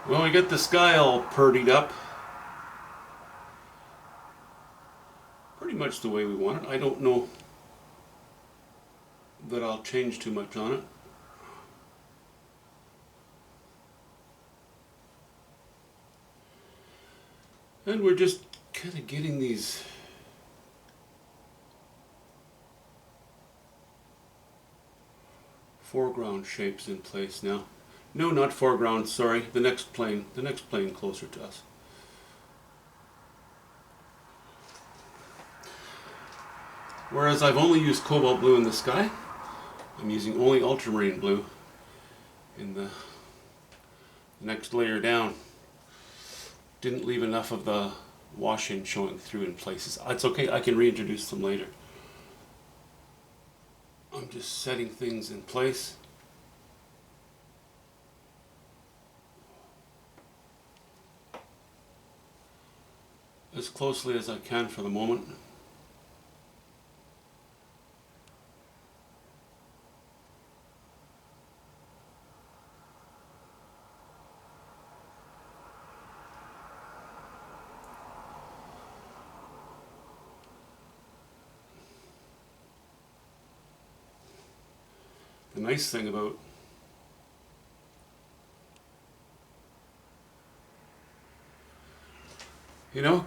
Well, we got the sky all purdied up. Pretty much the way we want it. I don't know that I'll change too much on it. And we're just kind of getting these foreground shapes in place now. No, not foreground, sorry. The next plane closer to us. Whereas I've only used cobalt blue in the sky, I'm using only ultramarine blue in the next layer down. Didn't leave enough of the wash-in showing through in places. It's okay, I can reintroduce them later. I'm just setting things in place. As closely as I can for the moment. The nice thing about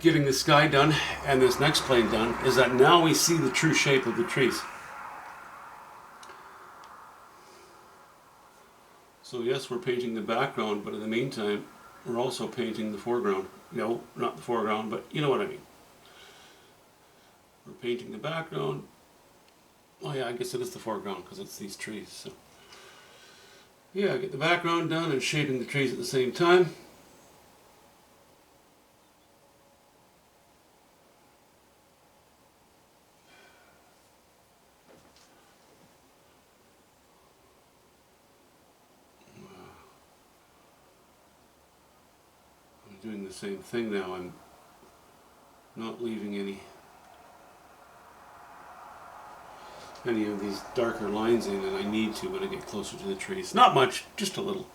getting the sky done and this next plane done is that now we see the true shape of the trees. So yes, we're painting the background, but in the meantime, we're also painting the foreground. No, not the foreground, but you know what I mean. We're painting the background. Oh yeah, I guess it is the foreground because it's these trees. So yeah, get the background done and shaping the trees at the same time. I'm doing the same thing now. I'm not leaving any of these darker lines in, and I need to when I get closer to the trees. Not much, just a little.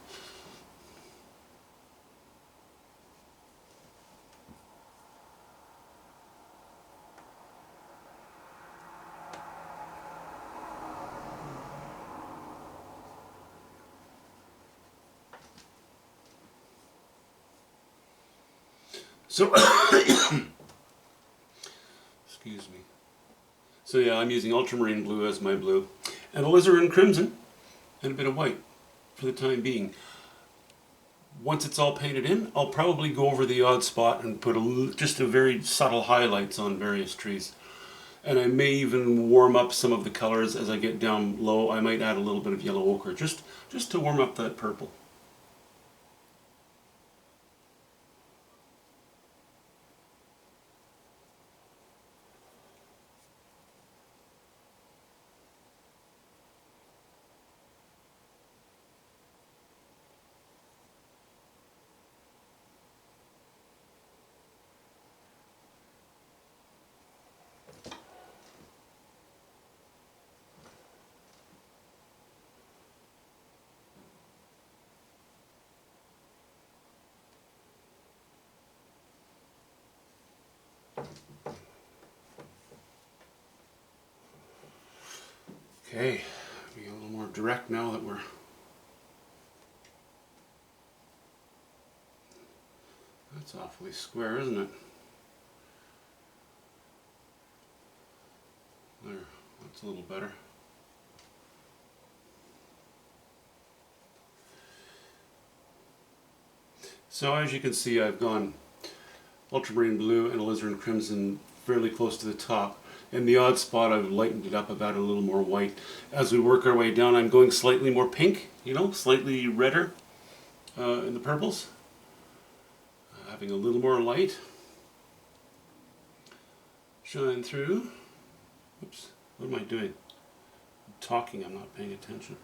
So, excuse me. So yeah, I'm using ultramarine blue as my blue, and alizarin crimson, and a bit of white for the time being. Once it's all painted in, I'll probably go over the odd spot and put just a very subtle highlights on various trees. And I may even warm up some of the colors as I get down low. I might add a little bit of yellow ochre just to warm up that purple. Okay, be a little more direct now that we're... That's awfully square, isn't it? There, that's a little better. So as you can see, I've gone ultramarine blue and alizarin crimson fairly close to the top. In the odd spot, I've lightened it up. I've added a little more white. As we work our way down, I'm going slightly more pink, slightly redder in the purples. Having a little more light shine through. Oops, what am I doing? I'm talking, I'm not paying attention.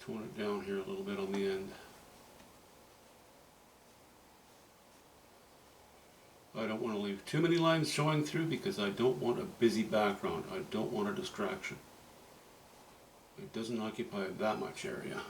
tone it down here a little bit on the end. I don't want to leave too many lines showing through because I don't want a busy background. I don't want a distraction. It doesn't occupy that much area.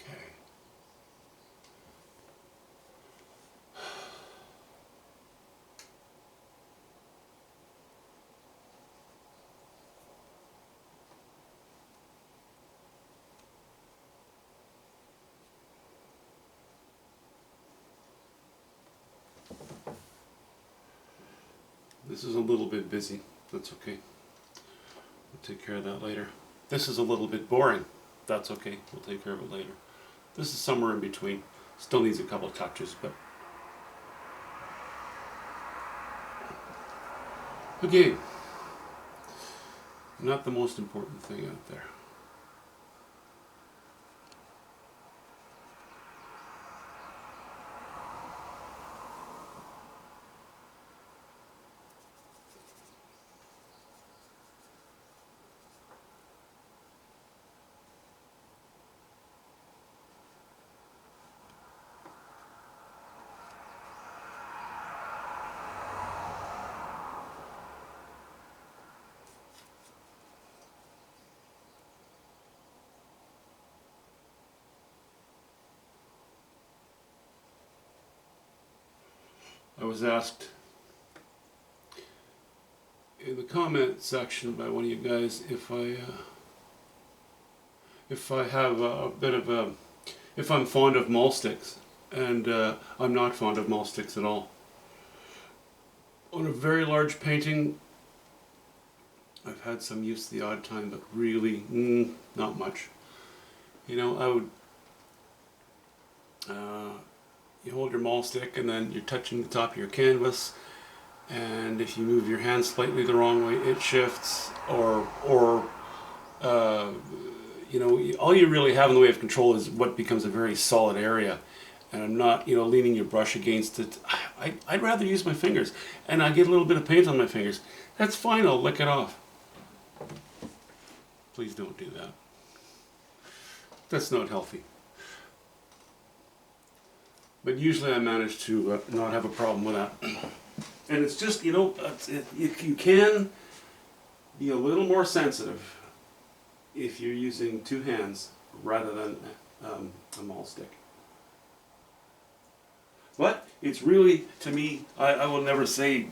Okay. This is a little bit busy. That's okay. We'll take care of that later. This is a little bit boring. That's okay. We'll take care of it later. This is somewhere in between. Still needs a couple touches, but... Okay. Not the most important thing out there. I was asked in the comment section by one of you guys if I have a bit of a, if I'm fond of maul sticks, and I'm not fond of maul sticks at all. On a very large painting, I've had some use the odd time, but really not much. You know, I would you hold your maul stick and then you're touching the top of your canvas, and if you move your hand slightly the wrong way, it shifts, or you know, all you really have in the way of control is what becomes a very solid area. And I'm not, you know, leaning your brush against it. I'd rather use my fingers, and I get a little bit of paint on my fingers. That's fine, I'll lick it off. Please don't do that. That's not healthy. But usually I manage to not have a problem with that. And it's just, you know, you can be a little more sensitive if you're using two hands rather than a maul stick. But it's really, to me, I will never say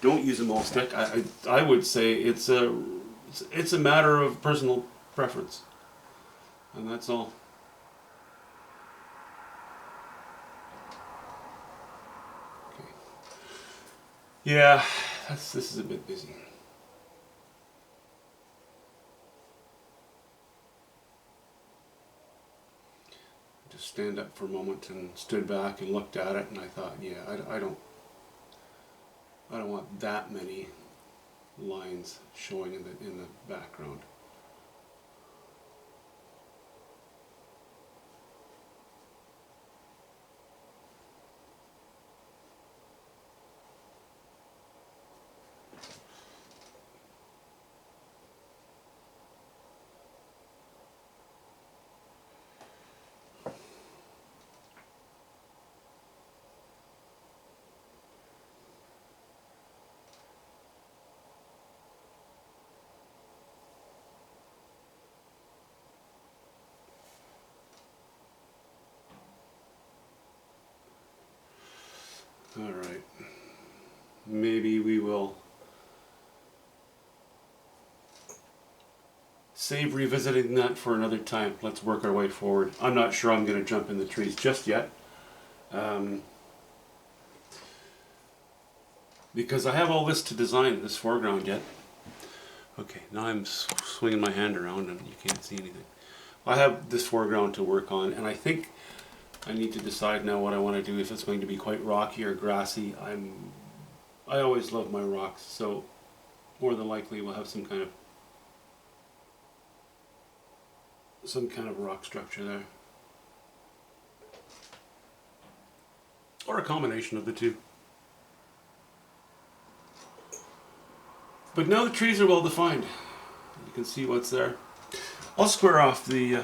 don't use a maul stick. I would say it's a matter of personal preference, and that's all. Okay. Yeah, this is a bit busy. Just stand up for a moment and stood back and looked at it, and I thought, yeah, I don't want that many lines showing in the background. Alright. Maybe we will save revisiting that for another time. Let's work our way forward. I'm not sure I'm going to jump in the trees just yet. Because I have all this to design, this foreground yet. Okay, now I'm swinging my hand around and you can't see anything. I have this foreground to work on, and I think I need to decide now what I want to do, if it's going to be quite rocky or grassy. I always love my rocks, so more than likely we'll have some kind of rock structure there. Or a combination of the two. But now the trees are well defined. You can see what's there. I'll square off the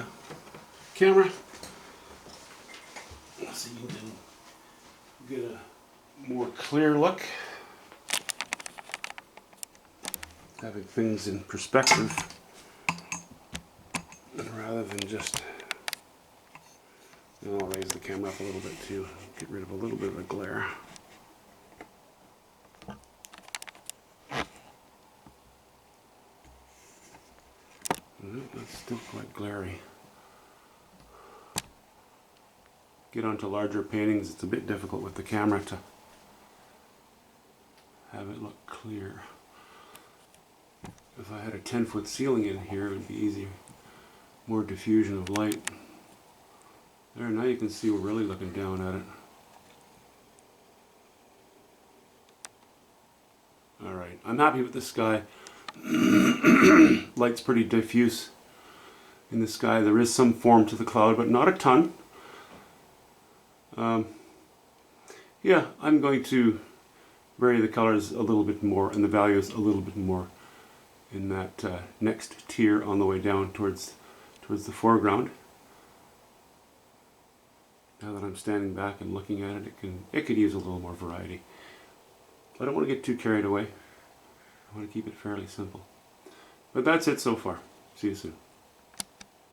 camera so you can get a more clear look. Having things in perspective rather than just... And I'll raise the camera up a little bit too, get rid of a little bit of the glare. That's still quite glary. Get onto larger paintings, it's a bit difficult with the camera to have it look clear. If I had a 10-foot ceiling in here, it would be easier. More diffusion of light. There, now you can see we're really looking down at it. Alright, I'm happy with the sky. Light's pretty diffuse in the sky. There is some form to the cloud, but not a ton. Yeah, I'm going to vary the colors a little bit more and the values a little bit more in that next tier on the way down towards the foreground. Now that I'm standing back and looking at it, it could use a little more variety. I don't want to get too carried away. I want to keep it fairly simple. But that's it so far. See you soon.